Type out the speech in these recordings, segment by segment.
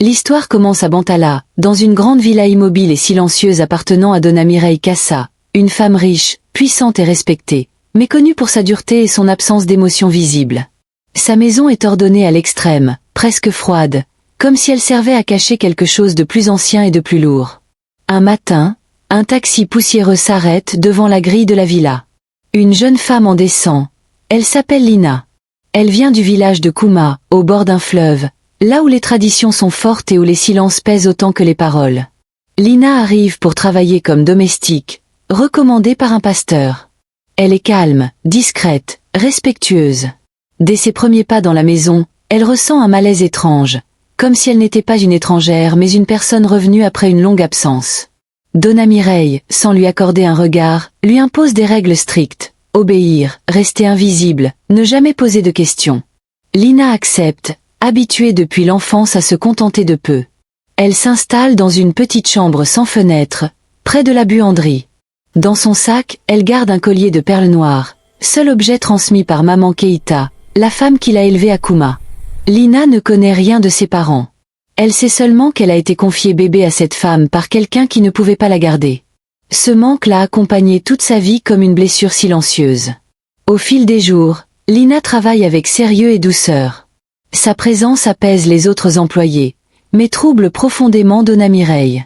L'histoire commence à Bantala, dans une grande villa immobile et silencieuse appartenant à Donna Mireille Cassa, une femme riche, puissante et respectée, mais connue pour sa dureté et son absence d'émotion visible. Sa maison est ordonnée à l'extrême, presque froide, comme si elle servait à cacher quelque chose de plus ancien et de plus lourd. Un matin, un taxi poussiéreux s'arrête devant la grille de la villa. Une jeune femme en descend. Elle s'appelle Lina. Elle vient du village de Kouma, au bord d'un fleuve, là où les traditions sont fortes et où les silences pèsent autant que les paroles. Lina arrive pour travailler comme domestique, recommandée par un pasteur. Elle est calme, discrète, respectueuse. Dès ses premiers pas dans la maison, elle ressent un malaise étrange, comme si elle n'était pas une étrangère mais une personne revenue après une longue absence. Donna Mireille, sans lui accorder un regard, lui impose des règles strictes. Obéir, rester invisible, ne jamais poser de questions. Lina accepte, habituée depuis l'enfance à se contenter de peu. Elle s'installe dans une petite chambre sans fenêtre, près de la buanderie. Dans son sac, elle garde un collier de perles noires, seul objet transmis par maman Keïta, la femme qui l'a élevée à Kouma. Lina ne connaît rien de ses parents. Elle sait seulement qu'elle a été confiée bébé à cette femme par quelqu'un qui ne pouvait pas la garder. Ce manque l'a accompagnée toute sa vie comme une blessure silencieuse. Au fil des jours, Lina travaille avec sérieux et douceur. Sa présence apaise les autres employés, mais trouble profondément Donna Mireille.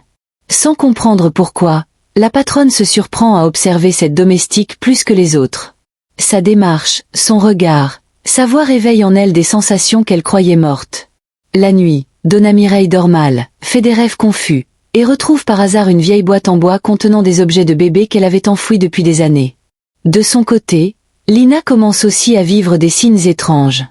Sans comprendre pourquoi, la patronne se surprend à observer cette domestique plus que les autres. Sa démarche, son regard, sa voix réveillent en elle des sensations qu'elle croyait mortes. La nuit, Donna Mireille dort mal, fait des rêves confus, et retrouve par hasard une vieille boîte en bois contenant des objets de bébé qu'elle avait enfouis depuis des années. De son côté, Lina commence aussi à vivre des signes étranges.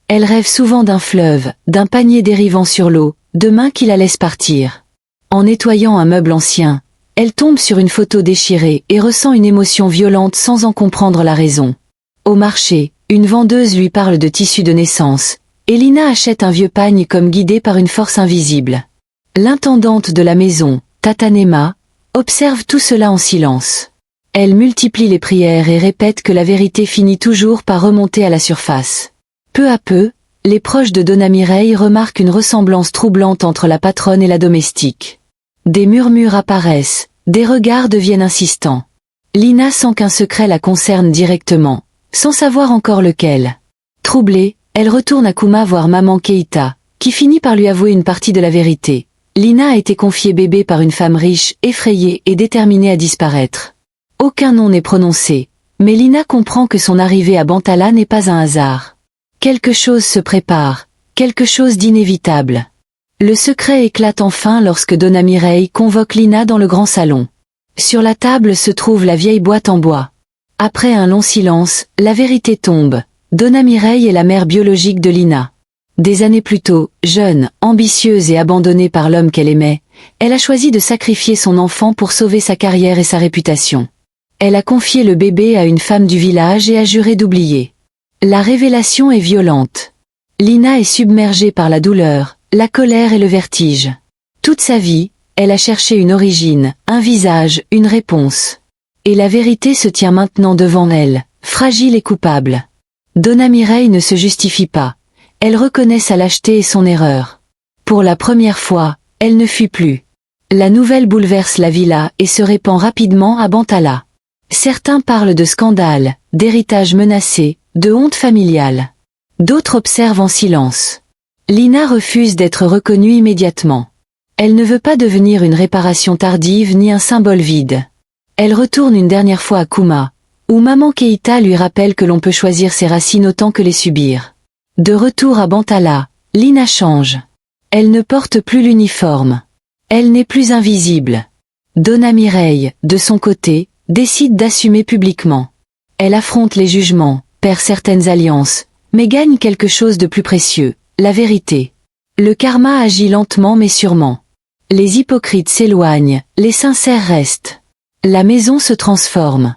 Elle rêve souvent d'un fleuve, d'un panier dérivant sur l'eau, de mains qui la laissent partir. En nettoyant un meuble ancien, elle tombe sur une photo déchirée et ressent une émotion violente sans en comprendre la raison. Au marché, une vendeuse lui parle de tissus de naissance, et Lina achète un vieux pagne comme guidée par une force invisible. L'intendante de la maison, Tata Nema, observe tout cela en silence. Elle multiplie les prières et répète que la vérité finit toujours par remonter à la surface. Peu à peu, les proches de Donna Mireille remarquent une ressemblance troublante entre la patronne et la domestique. Des murmures apparaissent, des regards deviennent insistants. Lina sent qu'un secret la concerne directement, sans savoir encore lequel. Troublée, elle retourne à Kouma voir maman Keïta, qui finit par lui avouer une partie de la vérité. Lina a été confiée bébé par une femme riche, effrayée et déterminée à disparaître. Aucun nom n'est prononcé, mais Lina comprend que son arrivée à Bantala n'est pas un hasard. Quelque chose se prépare, quelque chose d'inévitable. Le secret éclate enfin lorsque Donna Mireille convoque Lina dans le grand salon. Sur la table se trouve la vieille boîte en bois. Après un long silence, la vérité tombe. Donna Mireille est la mère biologique de Lina. Des années plus tôt, jeune, ambitieuse et abandonnée par l'homme qu'elle aimait, elle a choisi de sacrifier son enfant pour sauver sa carrière et sa réputation. Elle a confié le bébé à une femme du village et a juré d'oublier. La révélation est violente. Lina est submergée par la douleur, la colère et le vertige. Toute sa vie, elle a cherché une origine, un visage, une réponse. Et la vérité se tient maintenant devant elle, fragile et coupable. Donna Mireille ne se justifie pas. Elle reconnaît sa lâcheté et son erreur. Pour la première fois, elle ne fuit plus. La nouvelle bouleverse la villa et se répand rapidement à Bantala. Certains parlent de scandale, d'héritage menacé, de honte familiale. D'autres observent en silence. Lina refuse d'être reconnue immédiatement. Elle ne veut pas devenir une réparation tardive ni un symbole vide. Elle retourne une dernière fois à Kouma, où maman Keïta lui rappelle que l'on peut choisir ses racines autant que les subir. De retour à Bantala, Lina change. Elle ne porte plus l'uniforme. Elle n'est plus invisible. Donna Mireille, de son côté, décide d'assumer publiquement. Elle affronte les jugements, perd certaines alliances, mais gagne quelque chose de plus précieux, la vérité. Le karma agit lentement mais sûrement. Les hypocrites s'éloignent, les sincères restent. La maison se transforme.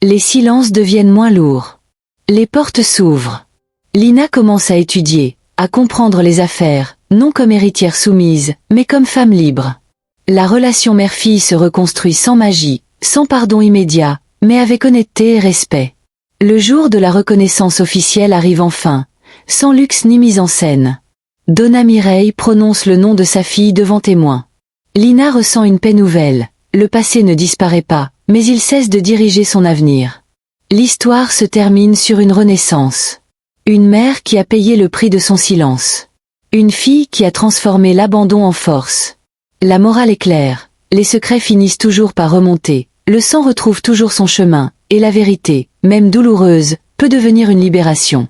Les silences deviennent moins lourds. Les portes s'ouvrent. Lina commence à étudier, à comprendre les affaires, non comme héritière soumise, mais comme femme libre. La relation mère-fille se reconstruit sans magie, sans pardon immédiat, mais avec honnêteté et respect. Le jour de la reconnaissance officielle arrive enfin, sans luxe ni mise en scène. Donna Mireille prononce le nom de sa fille devant témoins. Lina ressent une paix nouvelle. Le passé ne disparaît pas, mais il cesse de diriger son avenir. L'histoire se termine sur une renaissance. Une mère qui a payé le prix de son silence. Une fille qui a transformé l'abandon en force. La morale est claire. Les secrets finissent toujours par remonter. Le sang retrouve toujours son chemin, et la vérité, même douloureuse, peut devenir une libération.